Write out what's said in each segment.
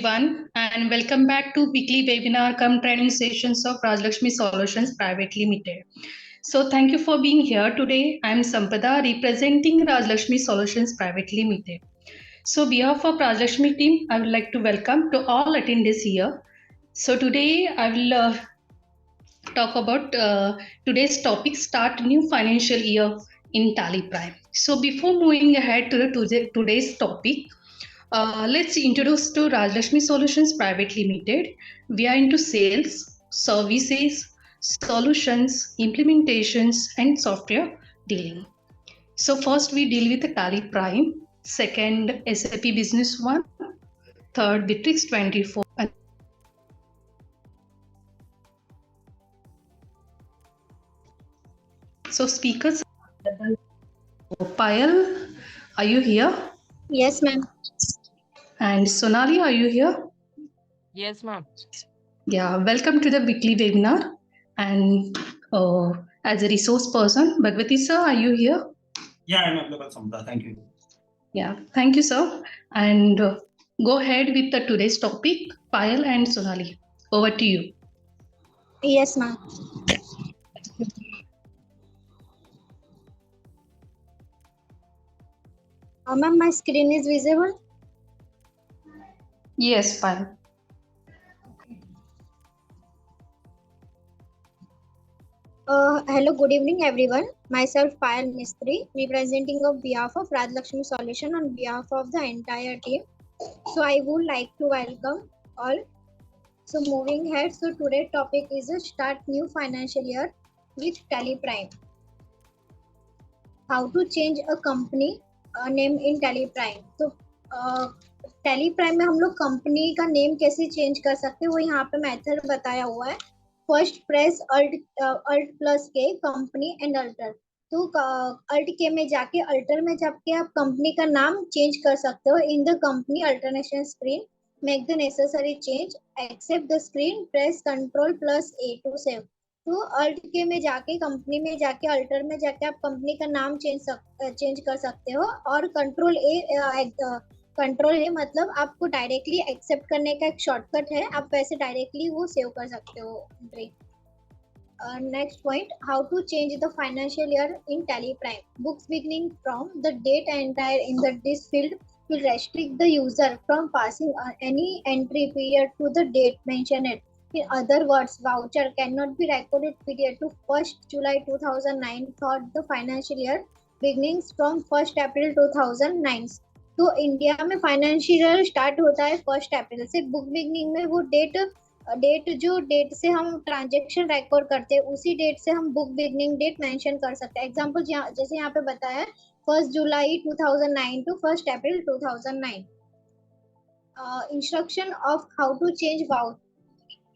everyone, and welcome back to weekly webinar cum training sessions of Rajlakshmi Solutions Private Limited. So, thank you for being here today. I am Sampada representing Rajlakshmi Solutions Private Limited. So, on behalf of Rajlakshmi team, I would like to welcome to all attendees here. So, today I will talk about today's topic: start new financial year in Tally Prime. So, before moving ahead to today's topic. Let's introduce to Rajlakshmi Solutions Private Limited. We are into sales, services, solutions, implementations, and software dealing. So first we deal with the Tally Prime, second SAP Business One, third Bitrix 24. So speakers, Payal, are you here? Yes, ma'am. And Sonali, are you here? Yes, ma'am. Yeah, welcome to the weekly webinar. And as a resource person, Bhagwati sir, are you here? Yeah, I'm available, Samta. Thank you. Yeah, thank you, sir. And go ahead with the today's topic, Payal and Sonali. Over to you. Yes, ma'am. Ma'am, my screen is visible? Yes, Payal. Hello, good evening, everyone. Myself, Payal Mistry, representing on behalf of Rajlakshmi Solution on behalf of the entire team. So I would like to welcome all. So moving ahead, so today's topic is a start new financial year with Tally Prime. How to change a company name in Tally Prime. तो Tally Prime में हम लोग company का name कैसे change कर सकते हैं वो यहाँ पे मेथड बताया हुआ है. फर्स्ट प्रेस अल्ट प्लस के कंपनी एंड अल्टर. तो अल्ट के में जाके अल्टर में जाके आप कंपनी का नाम चेंज कर सकते हो in the company alternation screen. Make the necessary change, accept the screen, press control plus A to save. तो अल्ट के में जाके कंपनी में जाके अल्टर में जाके आप कंपनी का नाम चेंज कर सकते हो. और कंट्रोल ए मतलब आपको डायरेक्टली एक्सेप्ट करने का एक शॉर्टकट है, आप वैसे डायरेक्टली वो सेव कर सकते हो entry. Next point, how to change the financial year in Tally Prime. Books beginning from the date entire in this field will restrict the user from passing any entry period to the date mentioned. In other words, voucher cannot be recorded period to 1st July 2009 for the financial year beginning from 1st April 2009. तो India में financial year start होता है 1 अप्रैल से. Book beginning में वो date से हम transaction record करते हैं उसी डेट से हम बुक बिगनिंग डेट मेंशन कर सकते हैं. एग्जांपल जैसे यहाँ पे बताया है 1 जुलाई 2009 to 1 April 2009. Instruction of how to change voucher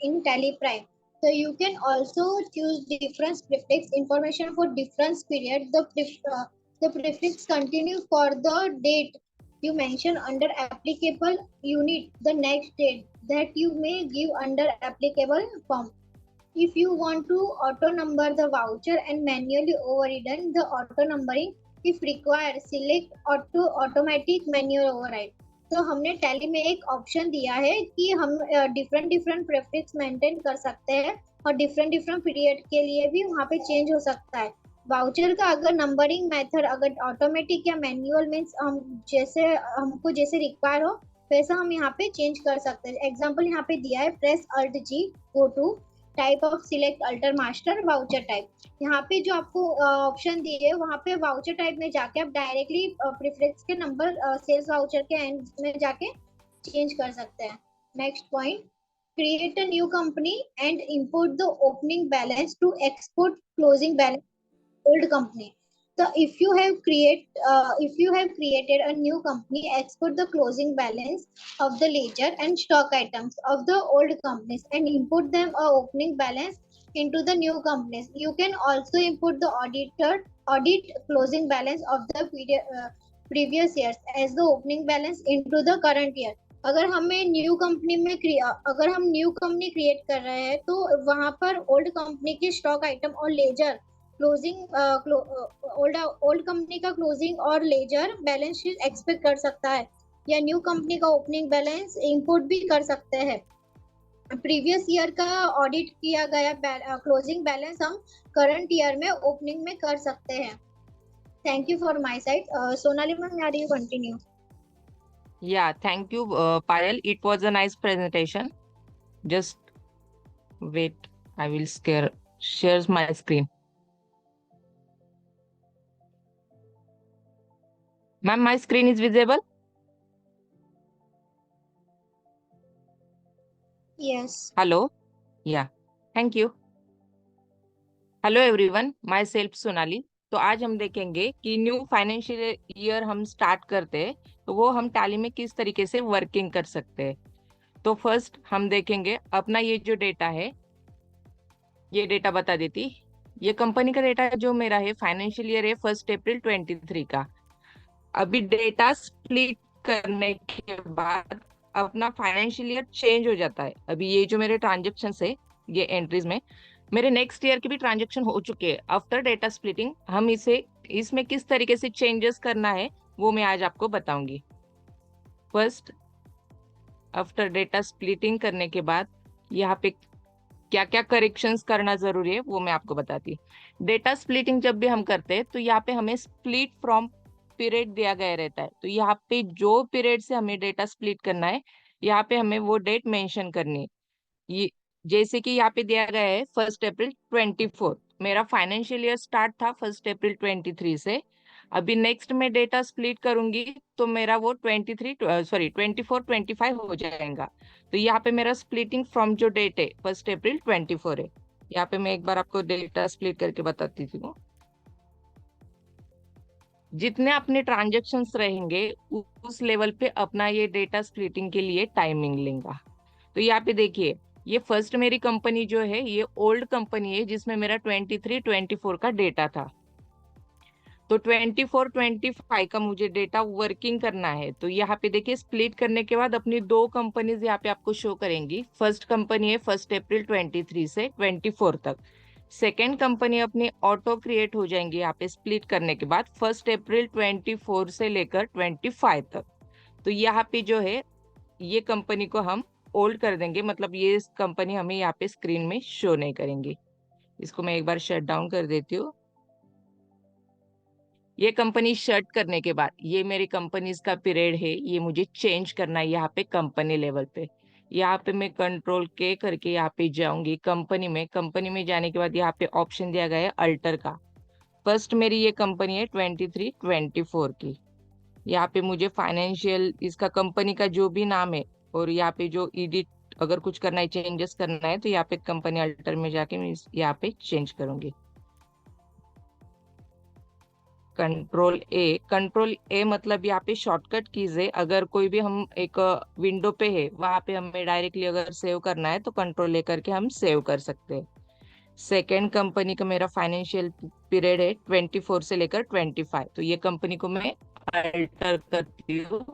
in Tally Prime. So you can also choose different prefix information for different period. The prefix continue for the date you mention under applicable unit the next date that you may give under applicable form. If you want to auto number the voucher and manually override the auto numbering, if required select automatic manual override. तो हमने tally में एक option दिया है कि हम different prefix maintain कर सकते हैं और डिफरेंट पीरियड के लिए भी वहाँ पे चेंज हो सकता है. वाउचर का अगर नंबरिंग मेथड अगर ऑटोमेटिक या मैनुअल मीन्स हमको जैसे रिक्वायर हो वैसा हम यहाँ पे चेंज कर सकते हैं. एग्जांपल यहाँ पे दिया है press alt G go to type of select alter master voucher type. यहाँ पे जो आपको ऑप्शन दिए वहाँ पे वाउचर टाइप में जाके आप डायरेक्टली प्रीफिक्स के नंबर सेल्स वाउचर के एंड में जाके चेंज कर सकते हैं. Next point, create a new company and import the opening balance to export closing balance old company. So if you have created a new company, export the closing balance of the ledger and stock items of the old companies and import them a opening balance into the new companies. You can also import the audit closing balance of the previous years as the opening balance into the current year. अगर हमें new company में अगर हम new company create कर रहे हैं तो वहां पर ओल्ड कंपनी के स्टॉक आइटम और लेजर क्लोजिंग ओल्ड कंपनी का क्लोजिंग और लेजर बैलेंस शीट एक्सपेक्ट कर सकता है. या न्यू कंपनी का ओपनिंग बैलेंस इंपुट भी कर सकते हैं। प्रीवियस ईयर का ऑडिट किया गया क्लोजिंग बैलेंस हम करंट ईयर में ओपनिंग में कर सकते हैं। Thank you for my side. Sonali ma'am, are you continue? Yeah, thank you, Payal. It was a nice presentation. Just wait, I will share my screen. Ma'am, my screen is visible? Yes. Hello? Yeah, thank you. Hello everyone, my self Sonali. तो आज हम देखेंगे कि new financial year हम start करते हैं तो वो हम टैली में किस तरीके से वर्किंग कर सकते हैं। तो फर्स्ट हम देखेंगे अपना ये जो डेटा है, ये डेटा बता देती। ये कंपनी का डेटा जो मेरा है फाइनेंशियल ईयर है 1 अप्रैल 23 का। अभी डेटा स्प्लिट करने के बाद अपना फाइनेंशियल ईयर चेंज हो जाता है। अभी ये जो मेरे ट्रांजेक्शन है, ये एंट्रीज में मेरे नेक्स्ट ईयर के भी ट्रांजेक्शन हो चुके हैं। आफ्टर डेटा स्प्लिटिंग हम इसमें किस तरीके से चेंजेस करना है वो मैं आज आपको बताऊंगी। फर्स्ट, आफ्टर डेटा स्प्लिटिंग करने के बाद यहाँ पे क्या क्या करेक्शंस करना जरूरी है वो मैं आपको बताती। डेटा स्प्लिटिंग जब भी हम करते हैं तो यहाँ पे हमें स्प्लिट फ्रॉम पीरियड दिया गया रहता है। तो यहाँ पे जो पीरियड से हमें डेटा स्प्लिट करना है, यहाँ पे हमें वो डेट मेंशन करनी है। ये जैसे कि यहाँ पे दिया गया है 1 अप्रैल 24, मेरा फाइनेंशियल ईयर स्टार्ट था 1 अप्रैल 23 से। अभी नेक्स्ट में डेटा स्प्लिट करूंगी तो मेरा वो 24 25 हो जाएगा। तो यहाँ पे मेरा स्प्लिटिंग फ्रॉम जो डेट है 1 अप्रैल 24 है। यहाँ पे मैं एक बार आपको डेटा स्प्लिट करके बताती थी। जितने अपने ट्रांजेक्शन्स रहेंगे उस लेवल पे अपना ये डेटा स्प्लिटिंग के लिए टाइमिंग लेगा। तो यहाँ पे देखिए, ये फर्स्ट मेरी कंपनी जो है ये ओल्ड कंपनी है जिसमें मेरा 23-24 का डेटा था। तो 24-25 का मुझे डेटा वर्किंग करना है। तो यहाँ पे देखिए स्प्लिट करने के बाद अपनी दो कंपनीज यहाँ पे आपको शो करेंगी। फर्स्ट कंपनी है 1 अप्रैल 23 से 24 तक। सेकेंड कंपनी अपनी ऑटो क्रिएट हो जाएंगी यहाँ पे स्प्लिट करने के बाद 1 अप्रैल 24 से लेकर 25 तक। तो यहाँ पे जो है ये कंपनी को हम ओल्ड कर देंगे, मतलब ये कंपनी हमें यहाँ पे स्क्रीन में शो नहीं करेंगी। इसको मैं एक बार शट डाउन कर देती हूँ। ये कंपनी शट करने के बाद ये मेरी कंपनीज का पीरियड है, ये मुझे चेंज करना है यहाँ पे कंपनी लेवल पे। यहाँ पे मैं कंट्रोल के करके यहाँ पे जाऊंगी कंपनी में। कंपनी में जाने के बाद यहाँ पे ऑप्शन दिया गया है अल्टर का। फर्स्ट मेरी ये कंपनी है 23-24 की। यहाँ पे मुझे फाइनेंशियल इसका कंपनी का जो भी नाम है और यहाँ पे जो एडिट अगर कुछ करना है, चेंजेस करना है, तो यहाँ पे कंपनी अल्टर में जाके मैं यहाँ पे चेंज करूंगी। कंट्रोल ए मतलब यहाँ पे शॉर्टकट कीज है। अगर कोई भी हम एक विंडो पे है वहां पे हमें डायरेक्टली अगर सेव करना है तो कंट्रोल ए करके हम सेव कर सकते हैं। सेकेंड कंपनी का मेरा फाइनेंशियल पीरियड है 24 से लेकर 25। तो ये कंपनी को मैं अल्टर करती हूँ।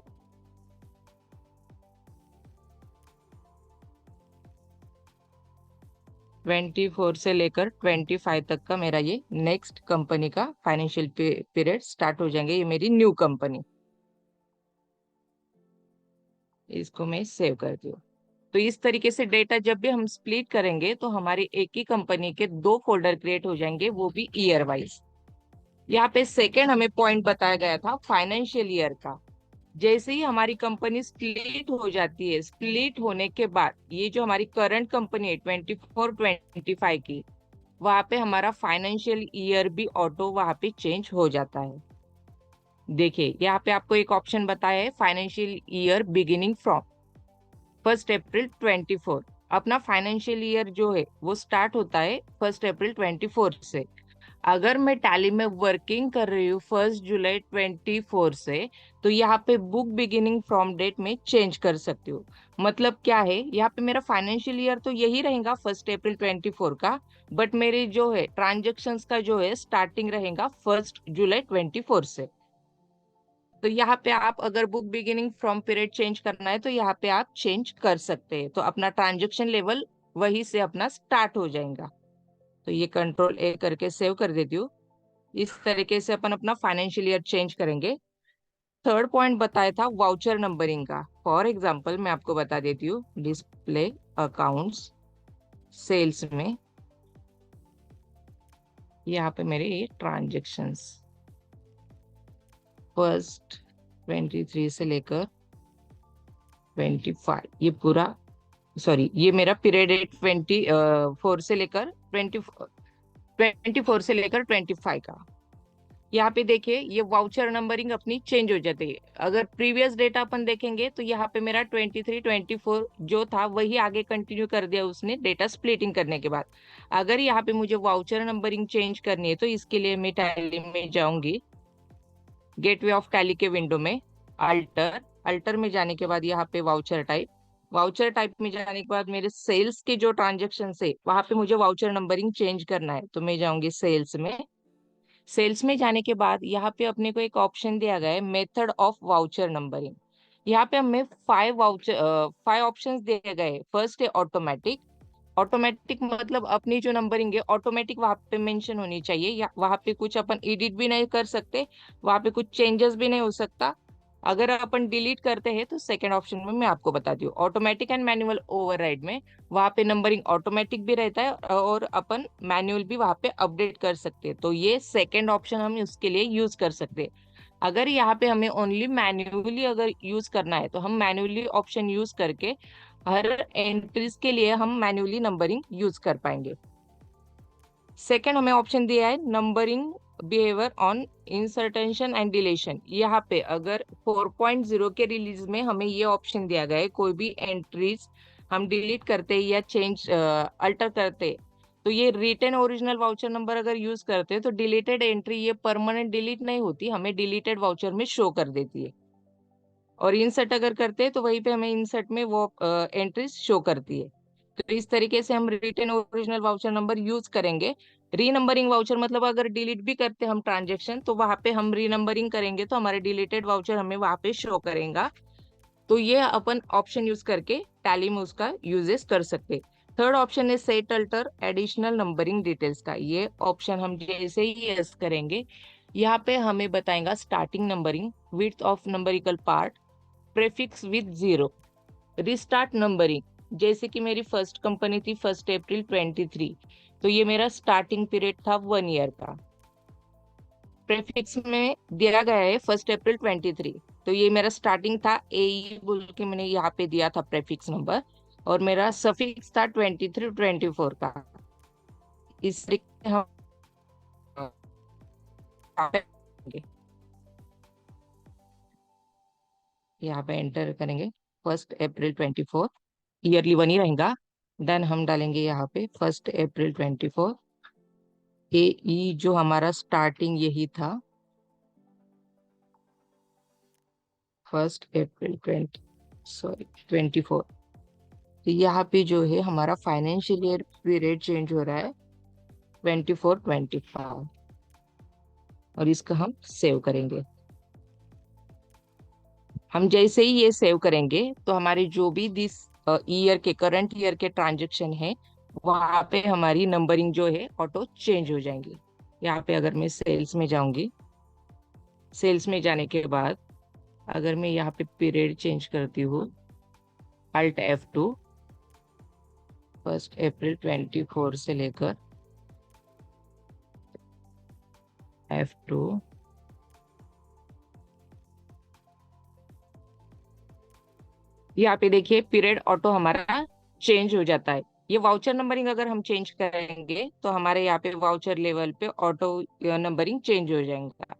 ट्वेंटी फोर से लेकर 25 तक का मेरा ये नेक्स्ट कंपनी का फाइनेंशियल पीरियड स्टार्ट हो जाएंगे। ये मेरी न्यू कंपनी, इसको मैं सेव करती हूँ। तो इस तरीके से डेटा जब भी हम स्प्लिट करेंगे तो हमारी एक ही कंपनी के दो फोल्डर क्रिएट हो जाएंगे, वो भी ईयर वाइज। यहाँ पे सेकेंड हमें पॉइंट बताया गया था फाइनेंशियल ईयर का। जैसे ही हमारी कंपनी स्प्लिट हो जाती है, स्प्लिट होने के बाद ये जो हमारी करंट कंपनी है 24-25 की, वहां पे हमारा फाइनेंशियल ईयर भी ऑटो वहां पे चेंज हो जाता है। देखिए यहाँ पे आपको एक ऑप्शन बताया है फाइनेंशियल ईयर बिगिनिंग फ्रॉम 1 अप्रैल 24। अपना फाइनेंशियल ईयर जो है वो स्टार्ट होता है 1 अप्रैल 24 से। अगर मैं टैली में वर्किंग कर रही हूँ 1 जुलाई 24 से, तो यहाँ पे बुक बिगिनिंग फ्रॉम डेट में चेंज कर सकती हूँ। मतलब क्या है, यहाँ पे मेरा फाइनेंशियल ईयर तो यही रहेगा 1 अप्रैल 24 का, बट मेरे जो है ट्रांजेक्शन्स का जो है स्टार्टिंग रहेगा 1 जुलाई 24 से। तो यहाँ पे आप अगर book beginning from period change करना है तो यहाँ पे आप चेंज कर सकते हैं। तो अपना ट्रांजेक्शन लेवल वही से अपना स्टार्ट हो जाएगा। तो ये कंट्रोल ए करके सेव कर देती हूँ। इस तरीके से अपन अपना फाइनेंशियल ईयर चेंज करेंगे। थर्ड पॉइंट बताया था वाउचर नंबरिंग का। फॉर एग्जांपल मैं आपको बता देती हूँ, डिस्प्ले अकाउंट्स सेल्स में यहाँ पे मेरे ये ट्रांजेक्शन्स फर्स्ट 23 से लेकर 25, ये पूरा सॉरी ये मेरा पीरियड है 24 से लेकर 24 से लेकर 25 का। यहाँ पे देखिए ये वाउचर नंबरिंग अपनी चेंज हो जाती है। अगर प्रीवियस डेटा अपन देखेंगे तो यहाँ पे मेरा 23 24 जो था वही आगे कंटिन्यू कर दिया उसने डेटा स्प्लिटिंग करने के बाद। अगर यहाँ पे मुझे वाउचर नंबरिंग चेंज करनी है तो इसके लिए मैं टैली में जाऊंगी, गेटवे ऑफ टैली के विंडो में अल्टर में जाने के बाद यहाँ पे वाउचर टाइप में जाने के बाद मेरे सेल्स के जो ट्रांजेक्शन है वहां पे मुझे वाउचर नंबरिंग चेंज करना है, तो मैं जाऊंगी सेल्स में जाने के बाद यहाँ पे अपने को एक ऑप्शन दिया गया है मेथड ऑफ वाउचर नंबरिंग। यहाँ पे हमें 5 ऑप्शंस दिए गए। फर्स्ट है ऑटोमेटिक मतलब अपनी जो नंबरिंग है ऑटोमेटिक वहां पे मेंशन होनी चाहिए, या वहां पे कुछ अपन एडिट भी नहीं कर सकते, वहां पे कुछ चेंजेस भी नहीं हो सकता। अगर अपन डिलीट करते हैं तो सेकंड ऑप्शन में मैं आपको बताती हूँ ऑटोमेटिक एंड मैनुअल ओवरराइड में वहां पे नंबरिंग ऑटोमेटिक भी रहता है और अपन मैनुअल भी वहां पे अपडेट कर सकते हैं, तो ये सेकंड ऑप्शन हम उसके लिए यूज कर सकते हैं। अगर यहाँ पे हमें ओनली मैन्युअली अगर यूज करना है तो हम मैन्युअली ऑप्शन यूज करके हर एंट्रीज के लिए हम मैन्युअली नंबरिंग यूज कर पाएंगे। सेकंड हमें ऑप्शन दिया है numbering behaviour on insertion and deletion. यहाँ पे अगर 4.0 के रिलीज में हमें ये ऑप्शन दिया गया है, कोई भी एंट्रीज हम डिलीट करते या चेंज अल्टर करते तो ये रिटन ओरिजिनल वाउचर नंबर अगर यूज करते हैं तो डिलीटेड एंट्री ये परमानेंट डिलीट नहीं होती, हमें डिलीटेड वाउचर में शो कर देती है। और इंसर्ट अगर करते हैं तो वहीं पे हमें इंसर्ट में वो एंट्रीज शो करती है। तो इस तरीके से हम written original voucher number use करेंगे। रीनंबरिंग वाउचर मतलब अगर डिलीट भी करते हम ट्रांजेक्शन तो वहां पे हम रीनंबरिंग करेंगे तो हमारे डिलीटेड वाउचर हमें वहां पे शो करेगा। तो ये अपन ऑप्शन यूज करके टैली में उसका यूजेस कर सकते। थर्ड ऑप्शन है set alter additional numbering details का। ये ऑप्शन हम जैसे ही यस करेंगे यहाँ पे हमें बताएगा starting numbering, width of numerical part, prefix with 0, restart numbering. जैसे कि मेरी फर्स्ट कंपनी थी 1 अप्रैल 23, तो ये मेरा स्टार्टिंग पीरियड था 1 ईयर का। प्रेफिक्स में दिया गया है 1 अप्रैल 23, तो ये मेरा स्टार्टिंग था ए बोल के मैंने यहाँ पे दिया था प्रेफिक्स नंबर, और मेरा सफिक्स था 23 24 का। इस तरीके हम यहाँ पे एंटर करेंगे 1 अप्रैल 24, ईयरली 1 ही रहेगा। देन हम डालेंगे यहाँ पे 1 अप्रैल 24, ए ई जो हमारा स्टार्टिंग यही था 1 अप्रैल 24। तो यहाँ पे जो है हमारा फाइनेंशियल ईयर पीरियड चेंज हो रहा है 24 25, और इसका हम सेव करेंगे। हम जैसे ही ये सेव करेंगे तो हमारे जो भी दिस ईयर के करंट ईयर के ट्रांजेक्शन है वहां पे हमारी नंबरिंग जो है ऑटो चेंज हो जाएंगी। यहाँ पे अगर मैं सेल्स में जाऊंगी, सेल्स में जाने के बाद अगर मैं यहाँ पे पीरियड चेंज करती हूँ अल्ट F2, 1 अप्रैल 24 से लेकर F2 यहाँ पे देखिए पीरियड ऑटो हमारा चेंज हो जाता है। ये वाउचर नंबरिंग अगर हम चेंज करेंगे तो हमारे यहाँ पे वाउचर लेवल पे ऑटो नंबरिंग चेंज हो जाएगा।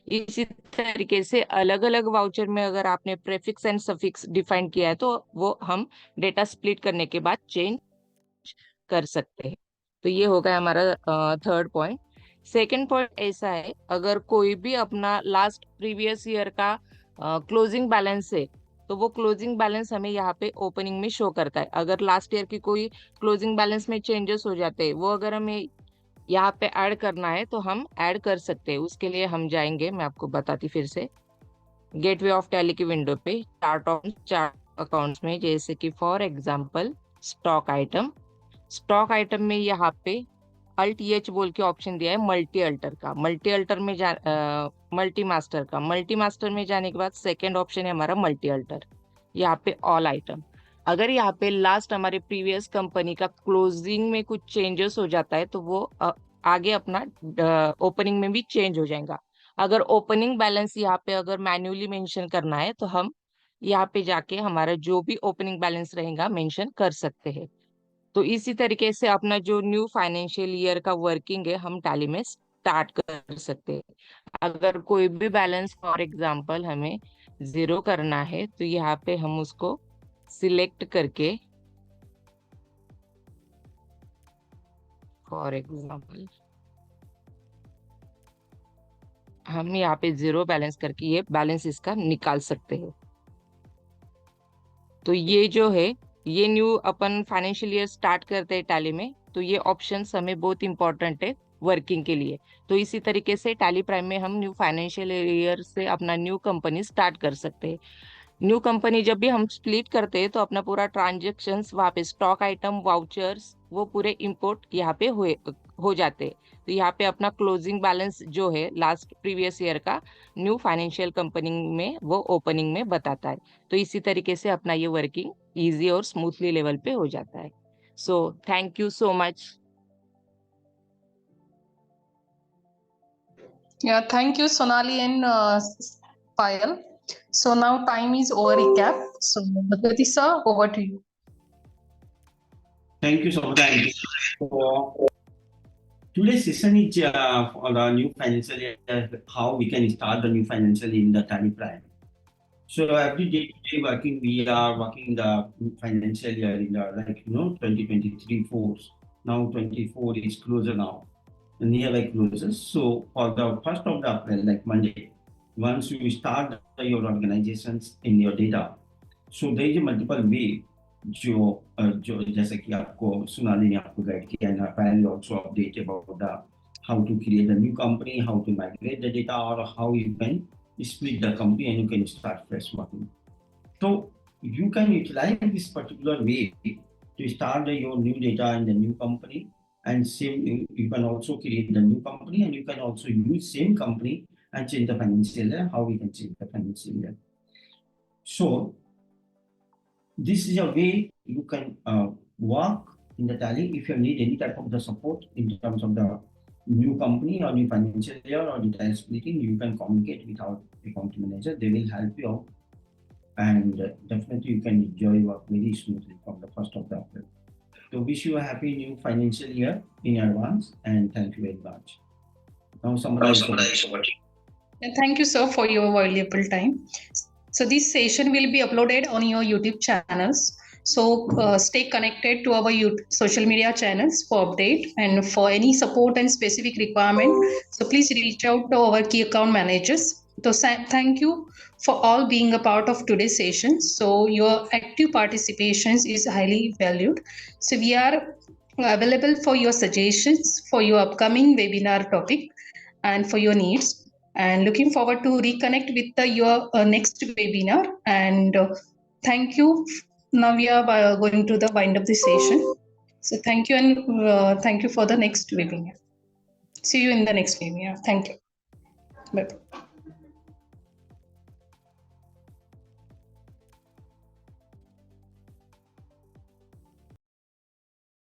इसी तरीके से अलग अलग वाउचर में अगर आपने प्रेफिक्स एंड सफिक्स डिफाइन किया है तो वो हम डेटा स्प्लिट करने के बाद चेंज कर सकते हैं। तो ये हो गया हमारा थर्ड पॉइंट। सेकेंड पॉइंट ऐसा है, अगर कोई भी अपना लास्ट प्रीवियस ईयर का क्लोजिंग बैलेंस है तो वो क्लोजिंग बैलेंस हमें यहाँ पे ओपनिंग में शो करता है। अगर लास्ट ईयर की कोई क्लोजिंग बैलेंस में चेंजेस हो जाते हैं वो अगर हमें यहाँ पे ऐड करना है तो हम ऐड कर सकते हैं। उसके लिए हम जाएंगे, मैं आपको बताती फिर से, गेटवे ऑफ टैली की विंडो पे चार्ट अकाउंट्स में, जैसे कि फॉर एग्जांपल स्टॉक आइटम में यहाँ पे Alt-H बोल के ऑप्शन दिया है मल्टी अल्टर का, मल्टी मास्टर का। मल्टी मास्टर में जाने के बाद सेकंड ऑप्शन है हमारा मल्टी अल्टर, यहाँ पे ऑल आइटम। अगर यहाँ पे लास्ट हमारे प्रीवियस कंपनी का क्लोजिंग में कुछ चेंजेस हो जाता है तो वो आगे अपना ओपनिंग में भी चेंज हो जाएगा। अगर ओपनिंग बैलेंस यहाँ पे अगर मैन्युअली मेंशन करना है तो हम यहाँ पे जाके हमारा जो भी ओपनिंग बैलेंस रहेगा मेंशन कर सकते हैं। तो इसी तरीके से अपना जो न्यू फाइनेंशियल ईयर का वर्किंग है हम टैली में स्टार्ट कर सकते हैं। अगर कोई भी बैलेंस फॉर एग्जांपल हमें 0 करना है तो यहाँ पे हम उसको सिलेक्ट करके, फॉर एग्जांपल हम यहाँ पे 0 बैलेंस करके ये बैलेंस इसका निकाल सकते हैं। तो ये जो है, ये न्यू अपन फाइनेंशियल ईयर स्टार्ट करते हैं टैली में, तो ये ऑप्शंस हमें बहुत इंपॉर्टेंट है वर्किंग के लिए। तो इसी तरीके से टैली प्राइम में हम न्यू फाइनेंशियल ईयर से अपना न्यू कंपनी स्टार्ट कर सकते हैं। न्यू कंपनी जब भी हम स्प्लिट करते हैं तो अपना पूरा ट्रांजेक्शन्स वहाँ पे स्टॉक आइटम वाउचर्स वो पूरे इंपोर्ट यहाँ पे हो जाते हैं। तो यहाँ पे अपना क्लोजिंग बैलेंस जो है लास्ट प्रीवियस ईयर का न्यू फाइनेंशियल कंपनी में वो ओपनिंग में बताता है। तो इसी तरीके से अपना ये वर्किंग इजी और स्मूथली लेवल पे हो जाता है। So thank you so much. Yeah, thank you, Sonali and Payal. So now time is over recap. So Bhagwati sir, over to you. Thank you so much. So, today's session is for the new financial year, how we can start the new financial year in the Tally Prime. So every day we are working the financial year in the 2023 4. Now 24 is closer now. Nearby closes. So for the 1st of April, like Monday, once you start your organizations in your data, so there is a multiple way जो जैसे कि आपको सोनाली ने आपको guide किया है, apparently also update about the how to create a new company, how to migrate the data, or how you can split the company and you can start fresh working. So you can utilize this particular way to start your new data in the new company. And same, you can also create the new company, and you can also use same company and change the financial year. How we can change the financial year? So this is a way you can work in the Tally. If you need any type of the support in terms of the new company or new financial year or data splitting, you can communicate with our account manager. They will help you out, and definitely you can enjoy work very smoothly from the 1st of April. So wish you a happy new financial year in advance, and thank you very much. Now summarize. And thank you, sir, for your valuable time. So this session will be uploaded on your YouTube channels. So stay connected to our social media channels for update, and for any support and specific requirement, so please reach out to our key account managers. So thank you for all being a part of today's session. So your active participation is highly valued. So we are available for your suggestions for your upcoming webinar topic and for your needs. And looking forward to reconnect with your next webinar. And thank you. Now we are going to the wind up the session. So thank you, and thank you for the next webinar. See you in the next webinar. Thank you. Bye.